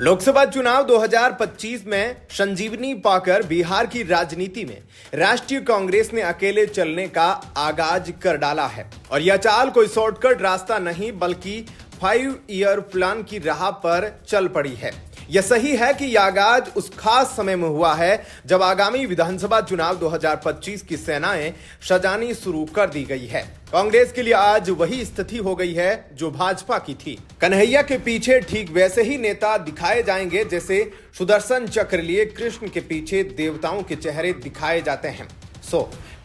लोकसभा चुनाव 2025 में संजीवनी पाकर बिहार की राजनीति में राष्ट्रीय कांग्रेस ने अकेले चलने का आगाज कर डाला है और यह चाल कोई शॉर्टकट रास्ता नहीं बल्कि 5 ईयर प्लान की राह पर चल पड़ी है। यह सही है कि यह आगाज उस खास समय में हुआ है जब आगामी विधानसभा चुनाव 2025 की सेनाएं सजानी शुरू कर दी गई है। कांग्रेस के लिए आज वही स्थिति हो गई है जो भाजपा की थी। कन्हैया के पीछे ठीक वैसे ही नेता दिखाए जाएंगे जैसे सुदर्शन चक्र लिए कृष्ण के पीछे देवताओं के चेहरे दिखाए जाते हैं।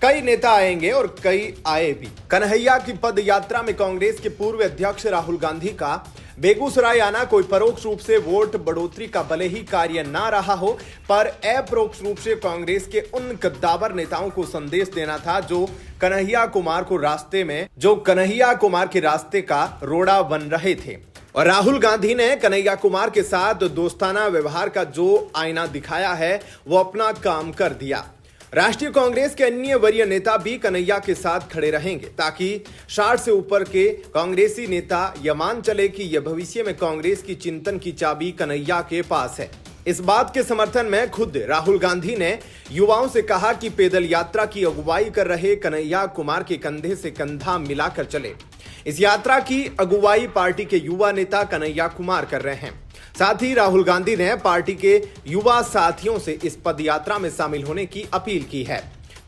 कई नेता आएंगे और कई आए भी। कन्हैया की पद यात्रा में कांग्रेस के पूर्व अध्यक्ष राहुल गांधी का बेगूसराय आना कोई परोक्ष रूप से वोट बढ़ोतरी का भले ही कार्य ना रहा हो, पर अप्रोक्ष रूप से कांग्रेस के उन कद्दावर नेताओं को संदेश देना था जो कन्हैया कुमार के रास्ते का रोड़ा बन रहे थे। और राहुल गांधी ने कन्हैया कुमार के साथ दोस्ताना व्यवहार का जो आईना दिखाया है वो अपना काम कर दिया। राष्ट्रीय कांग्रेस के अन्य वरीय नेता भी कन्हैया के साथ खड़े रहेंगे ताकि 60 से ऊपर के कांग्रेसी नेता यह मान चले कि यह भविष्य में कांग्रेस की चिंतन की चाबी कन्हैया के पास है। इस बात के समर्थन में खुद राहुल गांधी ने युवाओं से कहा कि पैदल यात्रा की अगुवाई कर रहे कन्हैया कुमार के कंधे से कंधा मिलाकर चले। इस यात्रा की अगुवाई पार्टी के युवा नेता कन्हैया कुमार कर रहे हैं। साथ ही राहुल गांधी ने पार्टी के युवा साथियों से इस पदयात्रा में शामिल होने की अपील की है।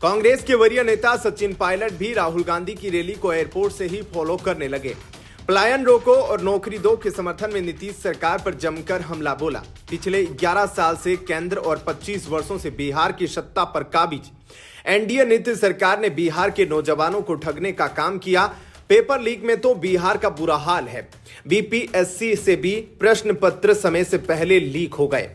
कांग्रेस के वरीय नेता सचिन पायलट भी राहुल गांधी की रैली को एयरपोर्ट से ही फॉलो करने लगे। पलायन रोको और नौकरी दो के समर्थन में नीतीश सरकार पर जमकर हमला बोला। पिछले 11 साल से केंद्र और 25 वर्षों से बिहार की सत्ता पर काबिज एनडीए नीतीश सरकार ने बिहार के नौजवानों को ठगने का काम किया। पेपर लीक में तो बिहार का बुरा हाल है। बीपीएससी से भी प्रश्न पत्र समय से पहले लीक हो गए।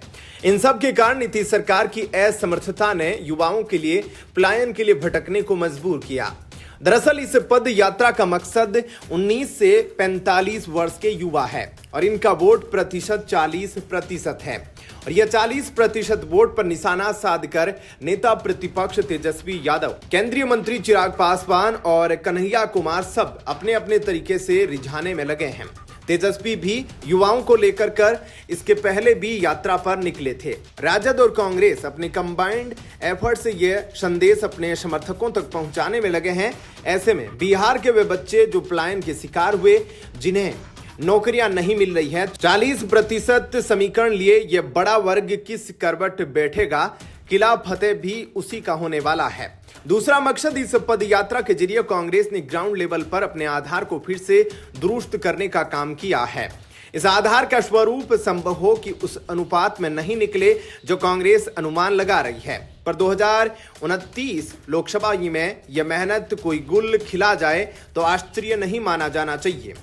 इन सब के कारण नीतीश सरकार की असमर्थता ने युवाओं के लिए पलायन के लिए भटकने को मजबूर किया। दरअसल इस पद यात्रा का मकसद 19 से 45 वर्ष के युवा है और इनका वोट प्रतिशत 40% है और यह 40% वोट पर निशाना साधकर नेता प्रतिपक्ष तेजस्वी यादव, केंद्रीय मंत्री चिराग पासवान और कन्हैया कुमार सब अपने अपने तरीके से रिझाने में लगे हैं। तेजस्वी भी युवाओं को लेकर इसके पहले भी यात्रा पर निकले थे। राजद और कांग्रेस अपने कंबाइंड एफर्ट से यह संदेश अपने समर्थकों तक पहुंचाने में लगे हैं। ऐसे में बिहार के वे बच्चे जो पलायन के शिकार हुए, जिन्हें नौकरियां नहीं मिल रही है, 40% समीकरण लिए यह बड़ा वर्ग किस करवट बैठेगा, किला फतेह भी उसी का होने वाला है। दूसरा मकसद इस पद यात्रा के जरिए कांग्रेस ने ग्राउंड लेवल पर अपने आधार को फिर से दुरुस्त करने का काम किया है। इस आधार का स्वरूप संभव हो कि उस अनुपात में नहीं निकले जो कांग्रेस अनुमान लगा रही है, पर 2029 लोकसभा में यह मेहनत कोई गुल खिला जाए तो आश्चर्य नहीं माना जाना चाहिए।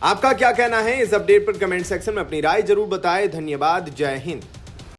आपका क्या कहना है इस अपडेट पर कमेंट सेक्शन में अपनी राय जरूर बताएं। धन्यवाद। जय हिंद।